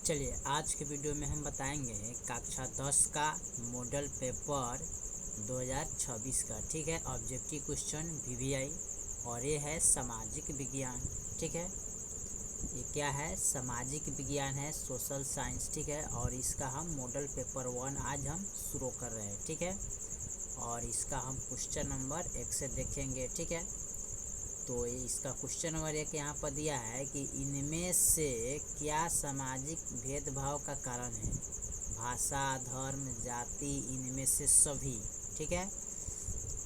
चलिए आज के वीडियो में हम बताएंगे कक्षा 10 का मॉडल पेपर 2026 का। ठीक है, ऑब्जेक्टिव क्वेश्चन वीवीआई और ये है सामाजिक विज्ञान। ठीक है, ये क्या है? सामाजिक विज्ञान है, सोशल साइंस। ठीक है, और इसका हम मॉडल पेपर 1 आज हम शुरू कर रहे हैं। ठीक है, और इसका हम क्वेश्चन नंबर 1 से देखेंगे। ठीक है, तो इसका क्वेश्चन नंबर 1 यहाँ पर दिया है कि इनमें से क्या सामाजिक भेदभाव का कारण है? भाषा, धर्म, जाति, इनमें से सभी। ठीक है,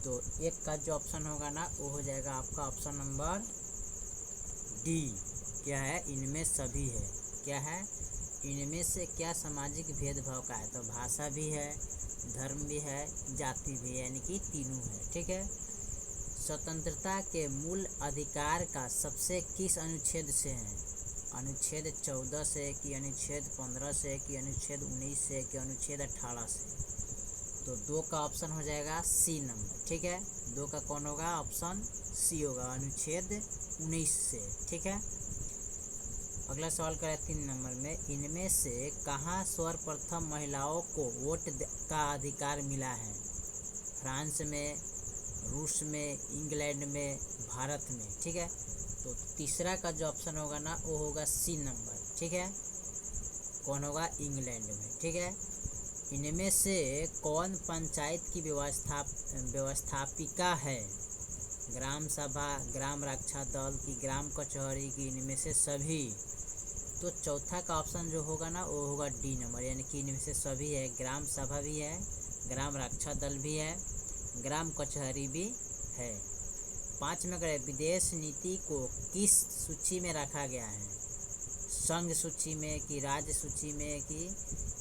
तो एक का जो ऑप्शन होगा ना वो हो जाएगा आपका ऑप्शन नंबर डी। क्या है? इनमें सभी है। क्या है? इनमें से क्या सामाजिक भेदभाव का है? तो भाषा भी है, धर्म भी है, जाति भी है, यानी कि तीनों है। ठीक है, स्वतंत्रता के मूल अधिकार का सबसे किस अनुच्छेद से है? अनुच्छेद 14 से कि अनुच्छेद 15 से कि अनुच्छेद 19 से कि अनुच्छेद 18 से? तो 2 का ऑप्शन हो जाएगा सी नंबर। ठीक है, 2 का कौन होगा? ऑप्शन सी होगा, अनुच्छेद 19 से। ठीक है, अगला सवाल करें 3 नंबर में, इनमें से कहाँ सर्वप्रथम महिलाओं को वोट का अधिकार मिला है? फ्रांस में, रूस में, इंग्लैंड में, भारत में? ठीक है, तो तीसरा का जो ऑप्शन होगा ना वो होगा सी नंबर। ठीक है, कौन होगा? इंग्लैंड में। ठीक है, इनमें से कौन पंचायत की व्यवस्थापिका है? ग्राम सभा, ग्राम रक्षा दल की ग्राम कचहरी की? इनमें से सभी? तो चौथा का ऑप्शन जो होगा ना वो होगा डी नंबर, यानी कि इनमें से सभी है। ग्राम सभा भी है, ग्राम रक्षा दल भी है, ग्राम कचहरी भी है। 5 में करें, विदेश नीति को किस सूची में रखा गया है? संघ सूची में कि राज्य सूची में कि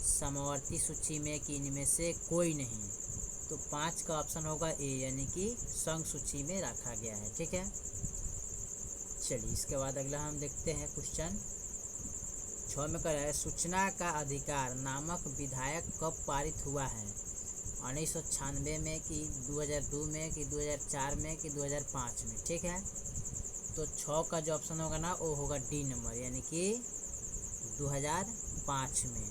समवर्ती सूची में कि इनमें से कोई नहीं? तो 5 का ऑप्शन होगा ए, यानी कि संघ सूची में रखा गया है। ठीक है, चलिए इसके बाद अगला हम देखते हैं क्वेश्चन 6 में करें, सूचना का अधिकार नामक विधेयक कब पारित हुआ है? 1996 में कि 2002 में कि 2004 में कि 2005 में? ठीक है, तो 6 का जो ऑप्शन होगा ना वो होगा डी नंबर, यानी कि 2005 में।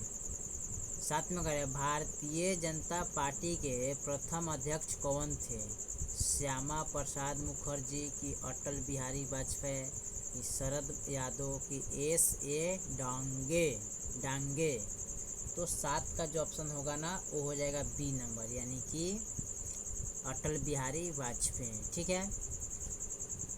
7 में करें, भारतीय जनता पार्टी के प्रथम अध्यक्ष कौन थे? श्यामा प्रसाद मुखर्जी की अटल बिहारी वाजपेयी की शरद यादव की S.A. डांगे? तो 7 का जो ऑप्शन होगा ना वो हो जाएगा बी नंबर, यानी कि अटल बिहारी वाजपेयी। ठीक है,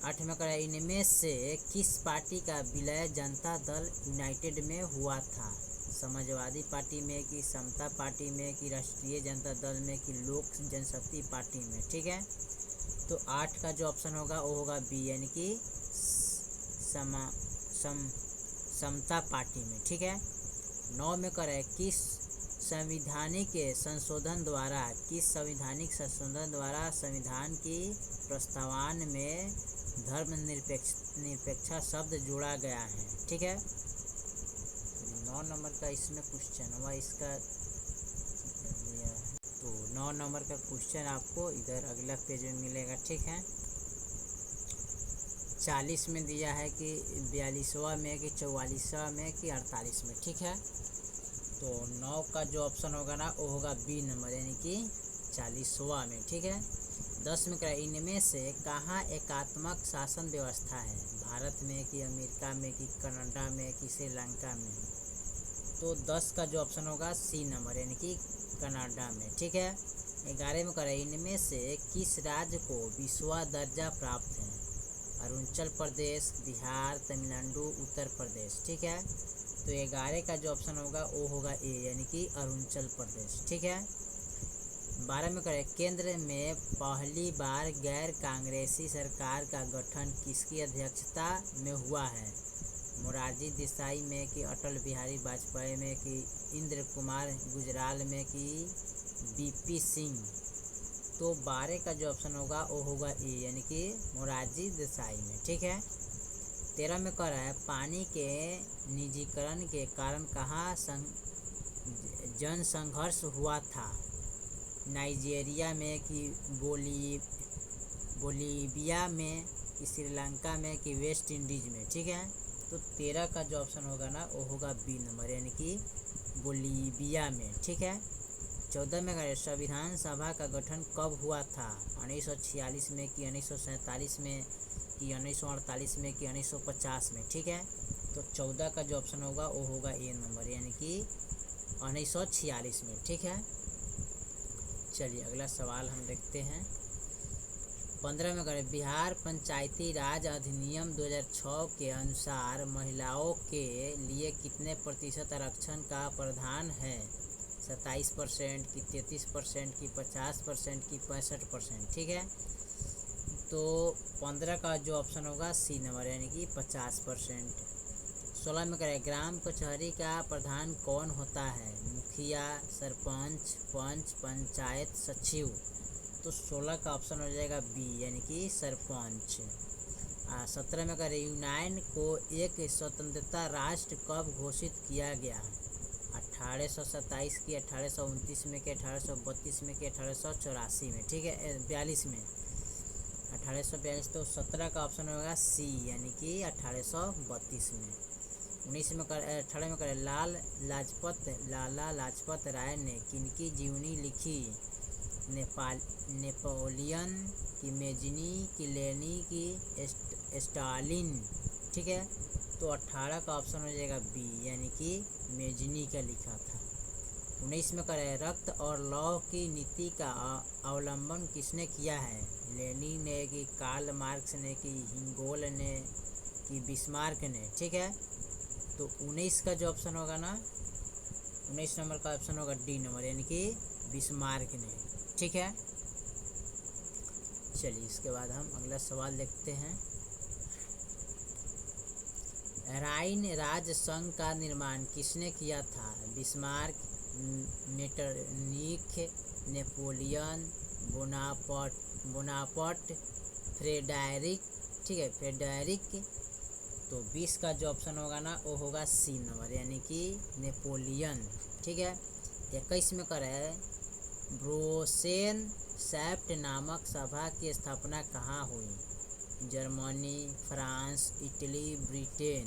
8 में करें, इनमें से किस पार्टी का विलय जनता दल यूनाइटेड में हुआ था? समाजवादी पार्टी में कि समता पार्टी में कि राष्ट्रीय जनता दल में कि लोक जनशक्ति पार्टी में? ठीक है, तो 8 का जो ऑप्शन होगा वो होगा बी, यानी कि समता पार्टी में। ठीक है, 9 में करें, किस संवैधानिक संशोधन द्वारा संविधान की प्रस्तावना में धर्मनिरपेक्षता शब्द जोड़ा गया है? ठीक है, 9 नंबर का इसमें क्वेश्चन हुआ, इसका तो 9 नंबर का क्वेश्चन आपको इधर अगला पेज में मिलेगा। ठीक है, 40 में दिया है कि 42वां में कि 44वां में कि 48 में? ठीक है, तो 9 का जो ऑप्शन होगा ना वो होगा बी नंबर, यानी कि 40वां में। ठीक है, 10 में करें, इनमें से कहाँ एकात्मक शासन व्यवस्था है? भारत में कि अमेरिका में कि कनाडा में कि श्रीलंका में? तो 10 का जो ऑप्शन होगा सी नंबर, यानी कि कनाडा में। ठीक है, 11 में करें, इनमें से किस राज्य को विश्व दर्जा प्राप्त है? अरुणाचल प्रदेश, बिहार, तमिलनाडु, उत्तर प्रदेश? ठीक है, तो 11 का जो ऑप्शन होगा वो होगा ए, यानी कि अरुणाचल प्रदेश। ठीक है, 12 में करें, केंद्र में पहली बार गैर कांग्रेसी सरकार का गठन किसकी अध्यक्षता में हुआ है? मोरारजी देसाई में कि अटल बिहारी वाजपेयी में कि इंदिरा कुमार गुजराल में कि BP सिंह? तो 12 का जो ऑप्शन होगा वो होगा ए, यानी कि मोरारजी देसाई में। ठीक है, 13 में कह रहा है, पानी के निजीकरण के कारण कहाँ जन संघर्ष हुआ था? नाइजीरिया में कि बोलीविया में कि श्रीलंका में कि वेस्ट इंडीज में? ठीक है, तो 13 का जो ऑप्शन होगा ना वो होगा बी नंबर, यानी कि बोलीविया में। ठीक है। 14 में अगर संविधान सभा का गठन कब हुआ था? 1946 में कि 1947 में कि 1948 में कि 1950 में? ठीक है। तो 14 का जो ऑप्शन होगा वो होगा ए नंबर, यानी कि 1946 में। ठीक है। चलिए अगला सवाल हम देखते हैं। 15 में करें, बिहार पंचायती राज अधिनियम 2006 के अनुसार महिलाओं के लिए कितने प्रतिशत आरक्षण का प्रावधान है? 27% की 33% की 50% की 65%? ठीक है। तो 15 का जो ऑप्शन होगा सी नंबर, यानी कि 50%। 16 में करें, ग्राम कचहरी का प्रधान कौन होता है? मुखिया, सरपंच, पंच, पंचायत सचिव? तो 16 का ऑप्शन हो जाएगा बी, यानी कि सरपंच। 17 में करें, यूनान को एक स्वतंत्रता राष्ट्र कब घोषित किया गया? 1827 की, 1829 में कि 1832 में कि 1884 में? ठीक है, 42 में, 1842। तो 17 का ऑप्शन होगा सी, यानी कि 1832 में। 18 में करें, लाला लाजपत राय ने किनकी जीवनी लिखी? नेपोलियन की, मेजनी की, लेनी की, स्टालिन? ठीक है। तो 18 का ऑप्शन हो जाएगा बी, यानी कि मेजनी का लिखा था। 19 में करें, रक्त और लौह की नीति का अवलंबन किसने किया है? लेनिन ने कि कार्ल मार्क्स ने कि हिंगोल ने कि बिस्मार्क ने? ठीक है। तो 19 का जो ऑप्शन होगा ना, 19 नंबर का ऑप्शन होगा डी नंबर, यानी कि बिस्मार्क ने। ठीक है। चलिए इसके बाद हम अगला सवाल देखते हैं। राइन राज संघ का निर्माण किसने किया था? Bismarck, Metternich, Napoleon, Bonaparte, Frederick? ठीक है, फ्रेडरिक। तो 20 का जो ऑप्शन होगा ना वो होगा सी नंबर, यानी कि नेपोलियन। ठीक है। 21 में करें, ब्रोसेन सैफ्ट नामक सभा की स्थापना कहाँ हुई? Germany, France, Italy, Britain?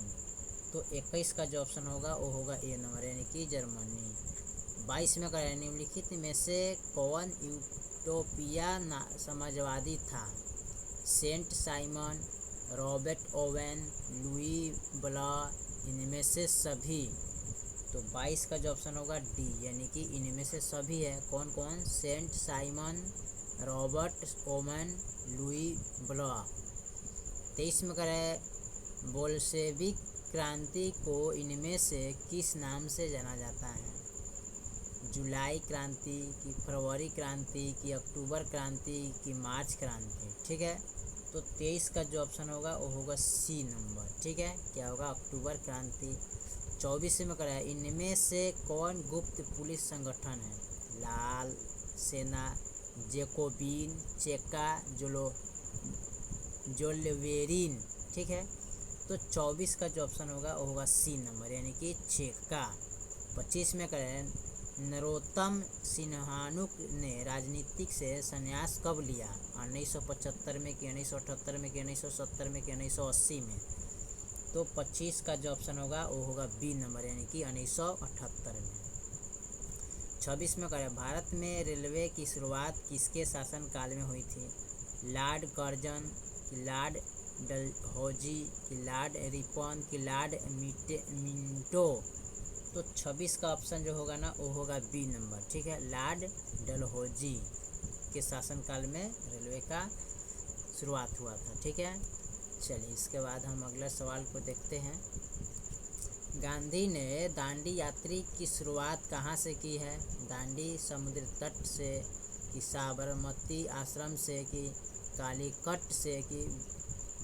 तो 21 का जो ऑप्शन होगा वो होगा ए नंबर, यानी कि जर्मनी। 22 में करें, निम्नलिखित में से कौन यूटोपिया समाजवादी था? Saint Simon, Robert Owen, Louis Blanc? इनमें से सभी? तो 22 का जो ऑप्शन होगा डी, यानी कि इनमें से सभी है। कौन कौन? Saint Simon, Robert Owen, Louis Blanc? 23 में करें, बोल्शेविक क्रांति को इनमें से किस नाम से जाना जाता है? जुलाई क्रांति की, फरवरी क्रांति की, अक्टूबर क्रांति की, मार्च क्रांति? ठीक है। तो 23 का जो ऑप्शन होगा वो होगा सी नंबर। ठीक है, क्या होगा? अक्टूबर क्रांति। 24 में करें, इनमें से कौन गुप्त पुलिस संगठन है? लाल सेना, जेकोबिन, चेका, जोल्वेरिन? ठीक है। तो 24 का जो ऑप्शन होगा वो होगा सी नंबर, यानी कि चेका। 25 में करें, नरोत्तम सिन्हानुक ने राजनीतिक से संन्यास कब लिया? 1975 में कि 1978 में कि 1970 में कि 1980 में? तो 25 का जो ऑप्शन होगा वो होगा बी नंबर, यानी कि 1978 में। 26 में करें, भारत में रेलवे की शुरुआत किसके शासनकाल में हुई थी? लॉर्ड कर्जन की, लॉर्ड डलहौजी की, लॉर्ड रिपन की, लॉर्ड मिंटो? तो 26 का ऑप्शन जो होगा ना वो होगा बी नंबर। ठीक है, लॉर्ड डलहौजी के शासनकाल में रेलवे का शुरुआत हुआ था। ठीक है। चलिए इसके बाद हम अगला सवाल को देखते हैं। गांधी ने दांडी यात्रा की शुरुआत कहाँ से की है? दांडी समुद्र तट से कि साबरमती आश्रम से कि कालीकट से कि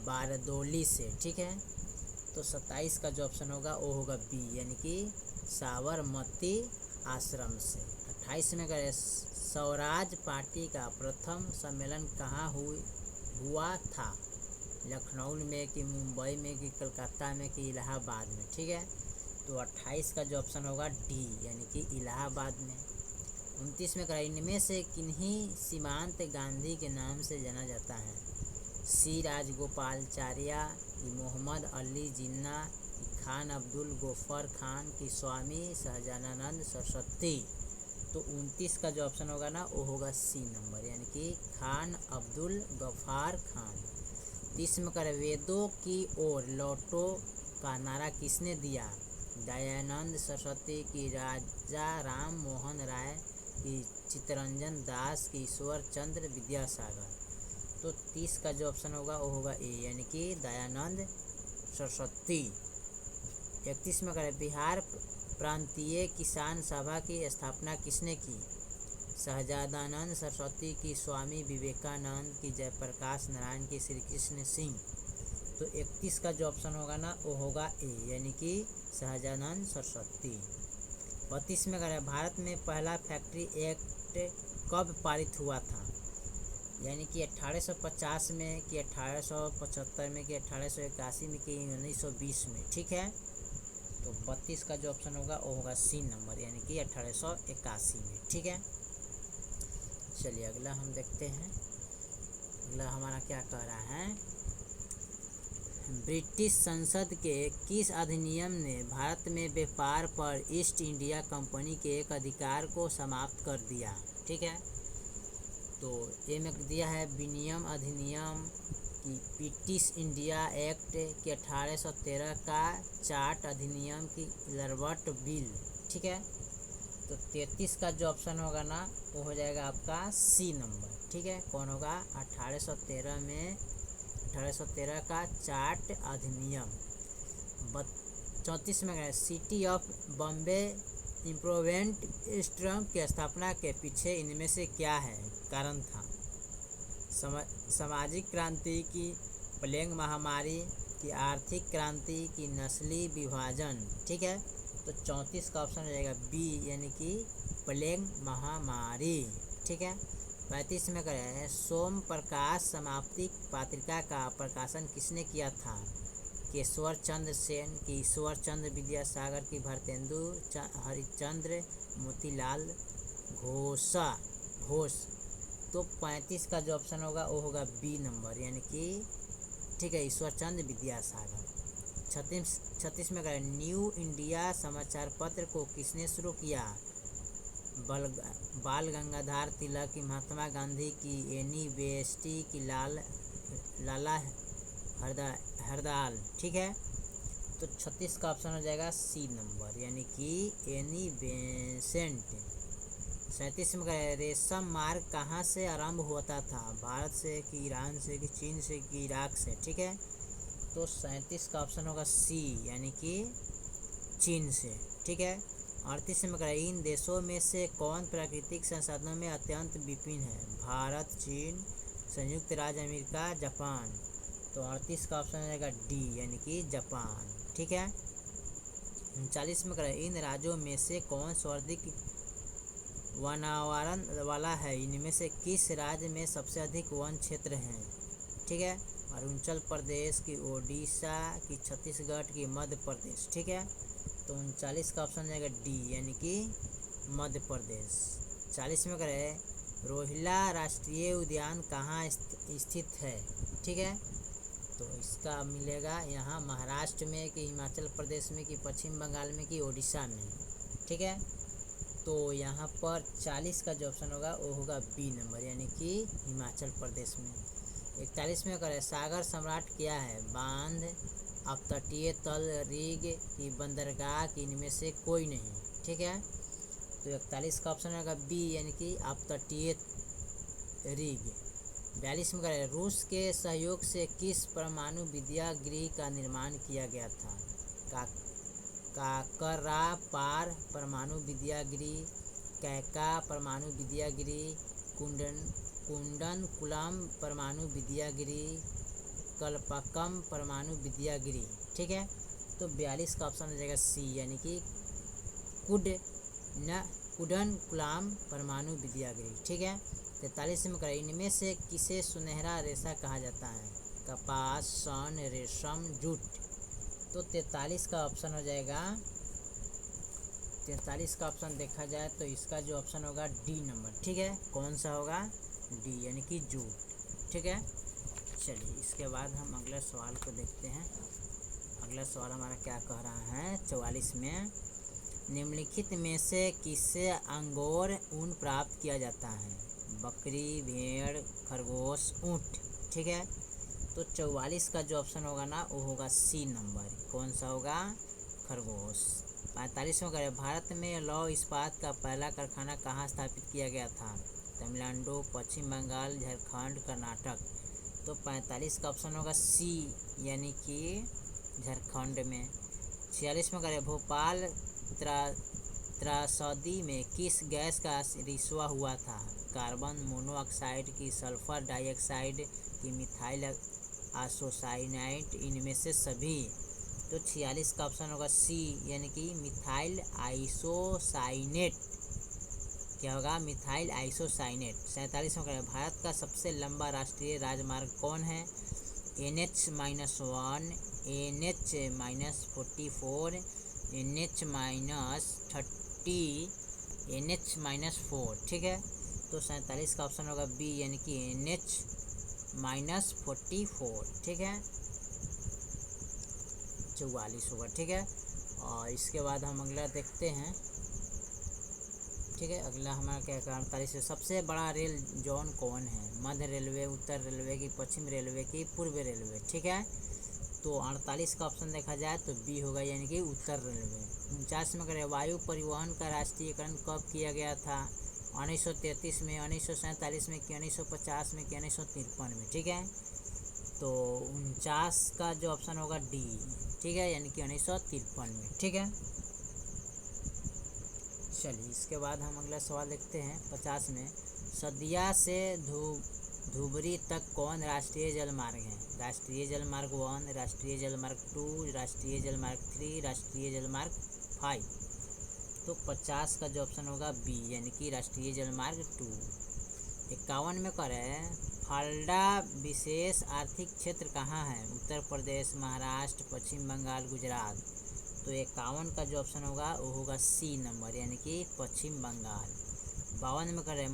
बारदोली से? ठीक है। तो 27 का जो ऑप्शन होगा वो होगा बी, यानी कि साबरमती आश्रम से। 28 में करें, स्वराज पार्टी का प्रथम सम्मेलन कहाँ हुआ था? लखनऊ में कि मुंबई में कि कलकत्ता में कि इलाहाबाद में? ठीक है। तो 28 का जो ऑप्शन होगा डी, यानी कि इलाहाबाद में। 29 में करें, इनमें से किन्हीं सीमांत गांधी के नाम से जाना जाता है? सी राजगोपालाचार्य, मोहम्मद अली जिन्ना, कि खान अब्दुल गफ्फार खान की स्वामी सहजानंद सरस्वती। तो 29 का जो ऑप्शन होगा ना वो होगा सी नंबर, यानी कि खान अब्दुल गफ्फार खान। 30 में करें वेदों की ओर लौटो का नारा किसने दिया? दयानंद सरस्वती की, राजा राम मोहन राय की, चित्तरंजन दास की, ईश्वर चंद्र विद्यासागर। तो 30 का जो ऑप्शन होगा वो होगा ए, यानी कि दयानंद सरस्वती। 31 में करें बिहार प्रांतीय किसान सभा की स्थापना किसने की? सहजानंद सरस्वती की, स्वामी विवेकानंद की, जयप्रकाश नारायण की, श्री कृष्ण सिंह। तो 31 का जो ऑप्शन होगा ना वो होगा ए, यानी कि सहजानंद सरस्वती। 32 में करें भारत में पहला फैक्ट्री एक्ट कब पारित हुआ था? यानी कि 1850 में कि 1875 में कि 1881 में कि 1920 में। ठीक है, तो 32 का जो ऑप्शन होगा वो होगा सी नंबर, यानी कि 1881 में। ठीक है, चलिए अगला हम देखते हैं। अगला हमारा क्या कह रहा है, ब्रिटिश संसद के किस अधिनियम ने भारत में व्यापार पर ईस्ट इंडिया कंपनी के एक अधिकार को समाप्त कर दिया? ठीक है, तो ए में दिया है विनियम अधिनियम की, ब्रिटिश इंडिया एक्ट की, 1813 का चार्ट अधिनियम की, इलरबर्ट बिल। ठीक है, तो 33 का जो ऑप्शन होगा ना वो हो जाएगा आपका सी नंबर। ठीक है, कौन होगा? 1813 में 1813 का चार्ट अधिनियम। 34 में city of Bombay improvement trust की स्थापना के पीछे इनमें से क्या है कारण था? सामाजिक क्रांति की, प्लेग महामारी की, आर्थिक क्रांति की, नस्ली विभाजन। ठीक है, तो 34 का ऑप्शन हो जाएगा बी, यानी कि प्लेग महामारी। ठीक है, 35 में करें सोम प्रकाश समाप्ति पत्रिका का प्रकाशन किसने किया था? केशवर चंद्र सेन की, ईश्वर चंद्र विद्यासागर की, भारतेंदु हरिश्चंद्र, मोतीलाल घोष। तो 35 का जो ऑप्शन होगा वो होगा बी नंबर, यानी कि ठीक है ईश्वर चंद्र विद्यासागर। 36 में करें न्यू इंडिया समाचार पत्र को किसने शुरू किया? बाल गंगाधर तिलक की, महात्मा गांधी की, एनी बेस्टी की, लाला हरदयाल। ठीक है, तो 36 का ऑप्शन हो जाएगा सी नंबर, यानी कि एनी बेसेंट। 37 में करें रेशम मार्ग कहाँ से आरंभ होता था? भारत से कि ईरान से कि चीन से कि इराक से? ठीक है, तो 37 का ऑप्शन होगा सी, यानी कि चीन से। ठीक है, 38 में करें इन देशों में से कौन प्राकृतिक संसाधनों में अत्यंत विभिन्न है? भारत, चीन, संयुक्त राज्य अमेरिका, जापान। तो 38 का ऑप्शन हो जाएगा डी, यानी कि जापान। ठीक है, 39 में करें इन राज्यों में से कौन सर्वाधिक वनावरण वाला है? इनमें से किस राज्य में सबसे अधिक वन क्षेत्र हैं? ठीक है, अरुणाचल प्रदेश की, ओडिशा की, छत्तीसगढ़ की, मध्य प्रदेश। ठीक है, तो 39 का ऑप्शन जाएगा डी, यानी कि मध्य प्रदेश। 40 में करें रोहिला राष्ट्रीय उद्यान कहाँ स्थित है? ठीक है, तो इसका मिलेगा यहाँ महाराष्ट्र में कि हिमाचल प्रदेश में कि पश्चिम बंगाल में कि ओडिशा में। ठीक है, तो यहाँ पर 40 का जो ऑप्शन होगा वो होगा बी नंबर, यानी कि हिमाचल प्रदेश में। 41 में करें सागर सम्राट क्या है? बांध, अपतटीय तल, रीग की, बंदरगाह की, इनमें से कोई नहीं। ठीक है, तो 41 का ऑप्शन होगा बी, यानी कि अपतटीय रीग। 42 में करें रूस के सहयोग से किस परमाणु विद्यागृह का निर्माण किया गया था? काकरापार परमाणु विद्यागृह, कैका परमाणु विद्यागृह, कुंडनकुलम परमाणु विद्यागृह, कल्पक्कम परमाणु विद्यागृह। ठीक है, तो 42 का ऑप्शन हो जाएगा सी, यानी कि कुंडनकुलम परमाणु विद्यागृह। ठीक है, 43 में करें इनमें से किसे सुनहरा रेशा कहा जाता है? कपास, सन, रेशम, जूट। तो 43 का ऑप्शन हो जाएगा, 43 का ऑप्शन देखा जाए तो इसका जो ऑप्शन होगा डी नंबर। ठीक है, कौन सा होगा? डी, यानी कि जूट। ठीक है, चलिए इसके बाद हम अगले सवाल को देखते हैं। अगला सवाल हमारा क्या कह रहा है 44 में, निम्नलिखित में से किससे अंगोर ऊन प्राप्त किया जाता है? बकरी, भेड़, खरगोश, ऊँट। ठीक है, तो 44 का जो ऑप्शन होगा ना वो होगा सी नंबर। कौन सा होगा? खरगोश। 45 में करें, भारत में लौह इस्पात का पहला कारखाना कहाँ स्थापित किया गया था? तमिलनाडु, पश्चिम बंगाल, झारखंड, कर्नाटक। तो 45 का ऑप्शन होगा सी, यानी कि झारखंड में। 46 में करें, भोपाल त्रासदी में किस गैस का रिसाव हुआ था? कार्बन मोनोऑक्साइड की, सल्फर डाइऑक्साइड की, मिथाइल आइसोसाइनेट, इनमें से सभी। तो 46 का ऑप्शन होगा सी, यानी कि मिथाइल आइसोसाइनेट। क्या होगा? Methyl isocyanate. 47 में करें, भारत का सबसे लंबा राष्ट्रीय राजमार्ग कौन है? NH-1, NH-44, NH-30, NH-4। ठीक है, तो 47 का ऑप्शन होगा बी, यानी कि NH-44। ठीक है, 44 होगा। ठीक है, और इसके बाद हम अगला देखते हैं। ठीक है, अगला हमारा क्या 48 है, सबसे बड़ा रेल जोन कौन है? मध्य रेलवे, उत्तर रेलवे की, पश्चिम रेलवे की, पूर्व रेलवे। ठीक है, तो 48 का ऑप्शन देखा जाए तो बी होगा, यानी कि उत्तर रेलवे। 49 में करें, वायु परिवहन का राष्ट्रीयकरण कब किया गया था? 1933 में, 1947 में, कि 1950 में, कि 1953 में। ठीक है, तो 49 का जो ऑप्शन होगा डी। ठीक है, यानी कि 1953 में। ठीक है, चलिए इसके बाद हम अगला सवाल देखते हैं 50 में, सदिया से धुबरी तक कौन राष्ट्रीय जलमार्ग है? राष्ट्रीय जलमार्ग 1, राष्ट्रीय जलमार्ग 2, राष्ट्रीय जलमार्ग 3, राष्ट्रीय जलमार्ग 5। तो 50 का जो ऑप्शन होगा बी, यानी कि राष्ट्रीय जलमार्ग 2। 51 में करें, फाल्डा विशेष आर्थिक क्षेत्र कहाँ है? उत्तर प्रदेश, महाराष्ट्र, पश्चिम बंगाल, गुजरात। तो 51 का जो ऑप्शन होगा वो होगा सी नंबर, यानी कि पश्चिम बंगाल। 52 में करें,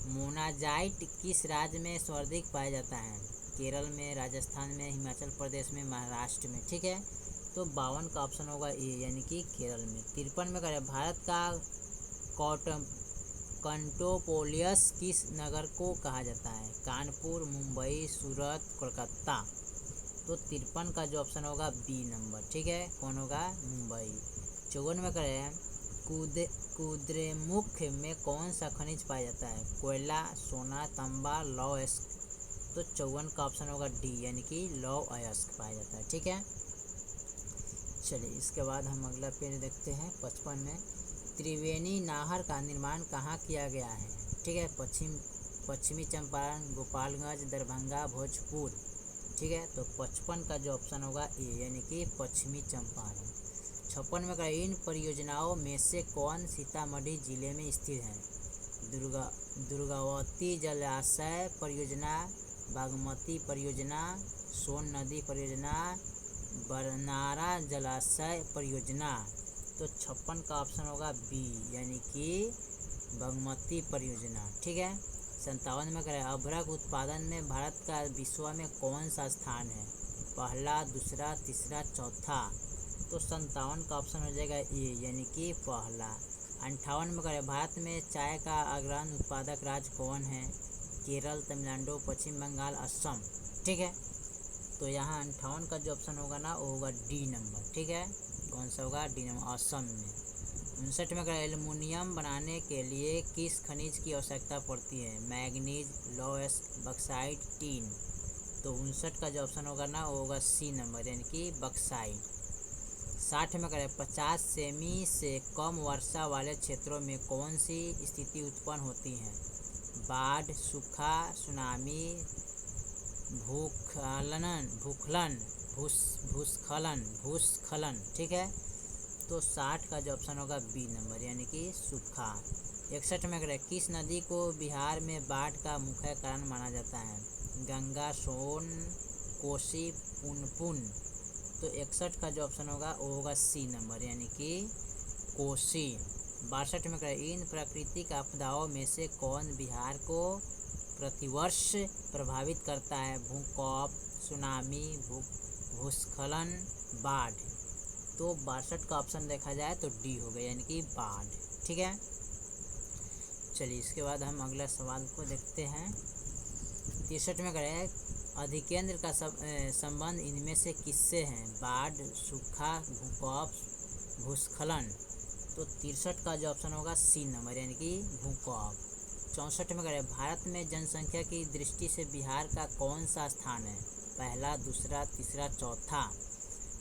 मोनाजाइट किस राज्य में सर्वाधिक पाया जाता है? केरल में, राजस्थान में, हिमाचल प्रदेश में, महाराष्ट्र में। ठीक है, तो 52 का ऑप्शन होगा ए, यानी कि केरल में। 53 में करें, भारत का कंटोपोलियस किस नगर को कहा जाता है? कानपुर, मुंबई, सूरत, कोलकाता। तो 53 का जो ऑप्शन होगा बी नंबर। ठीक है, कौन होगा? मुंबई। 54 में करें, कुद्रेमुख में कौन सा खनिज पाया जाता है? कोयला, सोना, तांबा, लौह अयस्क। तो 54 का ऑप्शन होगा डी, यानी कि लौह अयस्क पाया जाता है। ठीक है, चलिए इसके बाद हम अगला पेज देखते हैं 55 में, त्रिवेणी नहर का निर्माण कहाँ किया गया है? ठीक है, पश्चिमी चंपारण, गोपालगंज, दरभंगा, भोजपुर। ठीक है, तो 55 का जो ऑप्शन होगा ए, यानी कि पश्चिमी चंपारण। 56 में कहा, इन परियोजनाओं में से कौन सीतामढ़ी जिले में स्थित है? दुर्गावती जलाशय परियोजना, बागमती परियोजना, सोन नदी परियोजना, बरनारा जलाशय परियोजना। तो 56 का ऑप्शन होगा बी, यानी कि बागमती परियोजना। ठीक है, 57 में करें, अभ्रक उत्पादन में भारत का विश्व में कौन सा स्थान है? पहला, दूसरा, तीसरा, चौथा। तो 57 का ऑप्शन हो जाएगा ए, यानी कि पहला। 58 में करें, भारत में चाय का अग्रणी उत्पादक राज्य कौन है? केरल, तमिलनाडु, पश्चिम बंगाल, असम। ठीक है, तो यहाँ 58 का जो ऑप्शन होगा ना वो होगा डी नंबर। ठीक है, कौन सा होगा? डी नंबर, असम में। 59 में करें, एल्युमिनियम बनाने के लिए किस खनिज की आवश्यकता पड़ती है? मैग्नीज, लौह अयस्क, बक्साइट, टीन। तो 59 का जो ऑप्शन होगा ना वो होगा सी नंबर, यानी कि बक्साइट। 60 में करें, 50 सेमी से कम वर्षा वाले क्षेत्रों में कौन सी स्थिति उत्पन्न होती है? बाढ़, सूखा, सुनामी, भूस्खलन। ठीक है, तो 60 का जो ऑप्शन होगा बी नंबर, यानी कि सूखा। 61 में करें, किस नदी को बिहार में बाढ़ का मुख्य कारण माना जाता है? गंगा, सोन, कोसी, पुनपुन। तो 61 का जो ऑप्शन होगा वो होगा सी नंबर, यानी कि कोसी। 62 में करें, इन प्राकृतिक आपदाओं में से कौन बिहार को प्रतिवर्ष प्रभावित करता है? भूकंप, सुनामी, भूस्खलन, बाढ़, तो 62 का ऑप्शन देखा जाए तो डी हो गया, यानी कि बाढ़। ठीक है, चलिए इसके बाद हम अगला सवाल को देखते हैं। 63 में करें, अधिकेंद्र का संबंध इनमें से किससे है? बाढ़, सूखा, भूकंप, भूस्खलन। तो 63 का जो ऑप्शन होगा सी नंबर, यानी कि भूकंप। 64 में करें, भारत में जनसंख्या की दृष्टि से बिहार का कौन सा स्थान है? पहला, दूसरा, तीसरा, चौथा।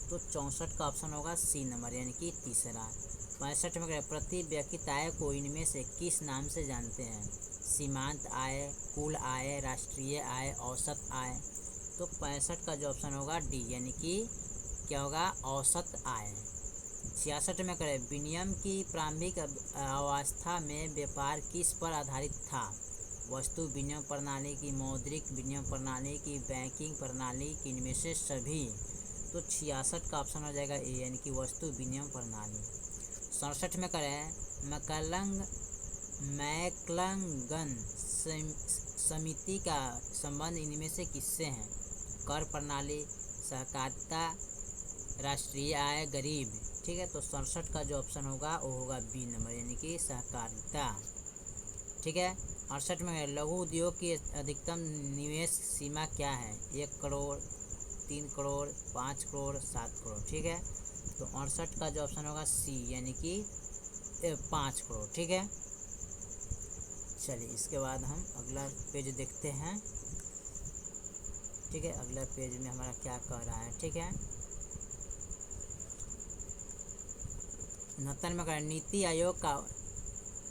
तो 64 का ऑप्शन होगा सी नंबर, यानी कि तीसरा। 65 में करें, प्रति व्यक्ति आय को इनमें से किस नाम से जानते हैं? सीमांत आय, कुल आय, राष्ट्रीय आय, औसत आय। तो 65 का जो ऑप्शन होगा डी, यानी कि क्या होगा? औसत आय। 66 में करें, विनिमय की प्रारंभिक अवस्था में व्यापार किस पर आधारित था? वस्तु विनिमय प्रणाली की, मौद्रिक विनिमय प्रणाली की, बैंकिंग प्रणाली की, इनमें से सभी। तो 66 का ऑप्शन हो जाएगा ए, यानी कि वस्तु विनिमय प्रणाली। 67 में करें, मैक्लंगन समिति का संबंध इनमें से किससे है? कर प्रणाली, सहकारिता, राष्ट्रीय आय, गरीब। ठीक है, तो 67 का जो ऑप्शन होगा वो होगा बी नंबर, यानी कि सहकारिता। ठीक है, 68 में लघु उद्योग की अधिकतम निवेश सीमा क्या है? 1 करोड़, 3 करोड़, 5 करोड़, 7 करोड़। ठीक है, तो 68 का जो ऑप्शन होगा सी, यानी कि 5 करोड़। ठीक है, चलिए इसके बाद हम अगला पेज देखते हैं। ठीक है, अगला पेज में हमारा क्या कह रहा है? ठीक है, 69 में कहा, नीति आयोग का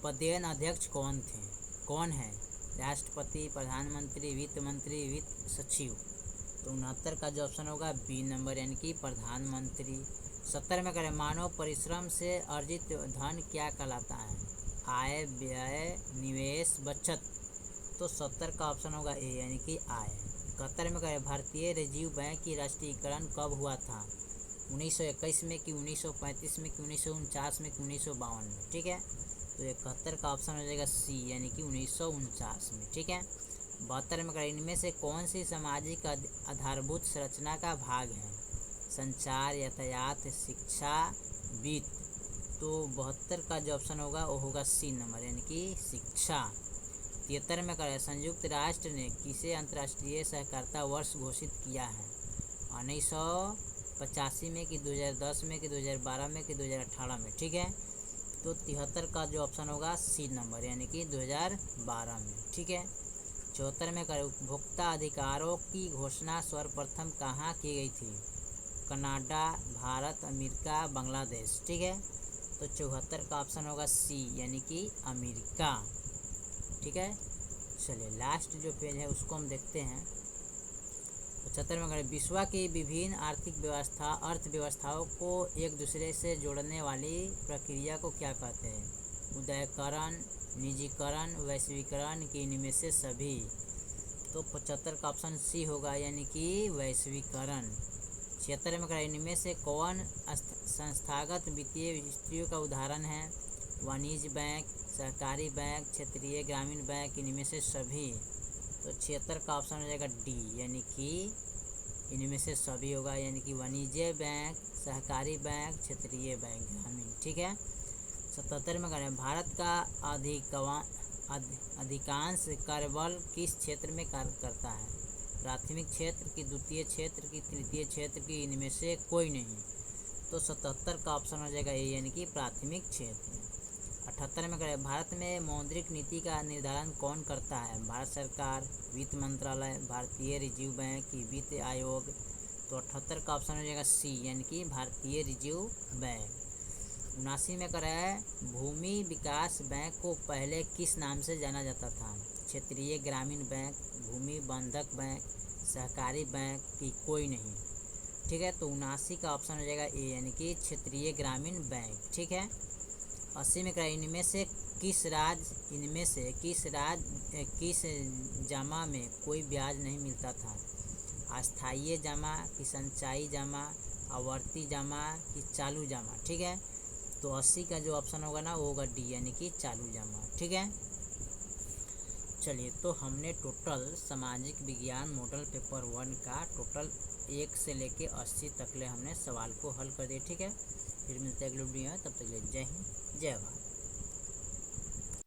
पदेन अध्यक्ष कौन है? राष्ट्रपति, प्रधानमंत्री, वित्त मंत्री, वित्त सचिव। तो 69 का जो ऑप्शन होगा बी नंबर, यानी कि प्रधानमंत्री। 70 में करें, मानव परिश्रम से अर्जित धन क्या कहलाता है? आय, व्यय, निवेश, बचत। तो 70 का ऑप्शन होगा ए, यानी कि आय। 71 में करें, भारतीय रिजर्व बैंक की राष्ट्रीयकरण कब हुआ था? 1921 में कि 1935 में कि 1949 में कि 1952 में। ठीक है, तो 71 का ऑप्शन हो जाएगा सी, यानी कि 1949 में। ठीक है, 72 में करें, इनमें से कौन सी सामाजिक आधारभूत संरचना का भाग है? संचार, यातायात, शिक्षा, वित्त। तो 72 का जो ऑप्शन होगा वो होगा सी नंबर, यानी कि शिक्षा। 73 में करें, संयुक्त राष्ट्र ने किसे अंतर्राष्ट्रीय सहकारिता वर्ष घोषित किया है? 1985 में कि 2010 में कि 2012 में कि 2018 में। ठीक है, तो 73 का जो ऑप्शन होगा सी नंबर, यानी कि 2012 में। ठीक है, 74 में करें, उपभोक्ता अधिकारों की घोषणा सर्वप्रथम कहाँ की गई थी? Canada, Bharat, America, Bangladesh. ठीक है, तो 74 का ऑप्शन होगा सी, यानी कि अमेरिका। ठीक है, चलिए लास्ट जो पेज है उसको हम देखते हैं। 75 में करें, विश्व की विभिन्न आर्थिक अर्थव्यवस्थाओं को एक दूसरे से जोड़ने वाली प्रक्रिया को क्या कहते हैं? उदारीकरण, निजीकरण, वैश्वीकरण की, इनमें से सभी। तो 75 का ऑप्शन सी होगा, यानी कि वैश्वीकरण। 76 में करें, इनमें से कौन संस्थागत वित्तीय स्थितियों का उदाहरण है? वाणिज्य बैंक, सहकारी बैंक, क्षेत्रीय ग्रामीण बैंक, इनमें से सभी। तो 76 का ऑप्शन हो जाएगा डी, यानी कि इनमें से सभी होगा, यानी कि वाणिज्य बैंक, सहकारी बैंक, क्षेत्रीय बैंक, ग्रामीण। ठीक है, 77 में करें, भारत का अधिकांश कार्यबल किस क्षेत्र में कार्य करता है? प्राथमिक क्षेत्र की, द्वितीय क्षेत्र की, तृतीय क्षेत्र की, इनमें से कोई नहीं। तो 77 का ऑप्शन हो जाएगा ए, यानी कि प्राथमिक क्षेत्र। 78 में करें, भारत में मौद्रिक नीति का निर्धारण कौन करता है? भारत सरकार, वित्त मंत्रालय, भारतीय रिजर्व बैंक की, वित्त आयोग। तो 78 का ऑप्शन हो जाएगा सी, यानी कि भारतीय रिजर्व बैंक। 79 में करें, भूमि विकास बैंक को पहले किस नाम से जाना जाता था? क्षेत्रीय ग्रामीण बैंक, भूमि बंधक बैंक, सहकारी बैंक की, कोई नहीं। ठीक है, तो 79 का ऑप्शन हो जाएगा ए, यानी कि क्षेत्रीय ग्रामीण बैंक। ठीक है, 80 में करें, इनमें से किस जमा में कोई ब्याज नहीं मिलता था? अस्थायी जमा कि संचयी जमा, आवर्ती जमा कि चालू जमा। ठीक है, तो 80 का जो ऑप्शन होगा ना वो होगा डी, यानी कि चालू जमा। ठीक है, चलिए तो हमने टोटल सामाजिक विज्ञान मॉडल पेपर 1 का टोटल 1 से लेके 80 तक ले हमने सवाल को हल कर दिया। ठीक है, फिर मिलते हैं अगले वीडियो में, तब तक के लिए जय हिंद जय भारत।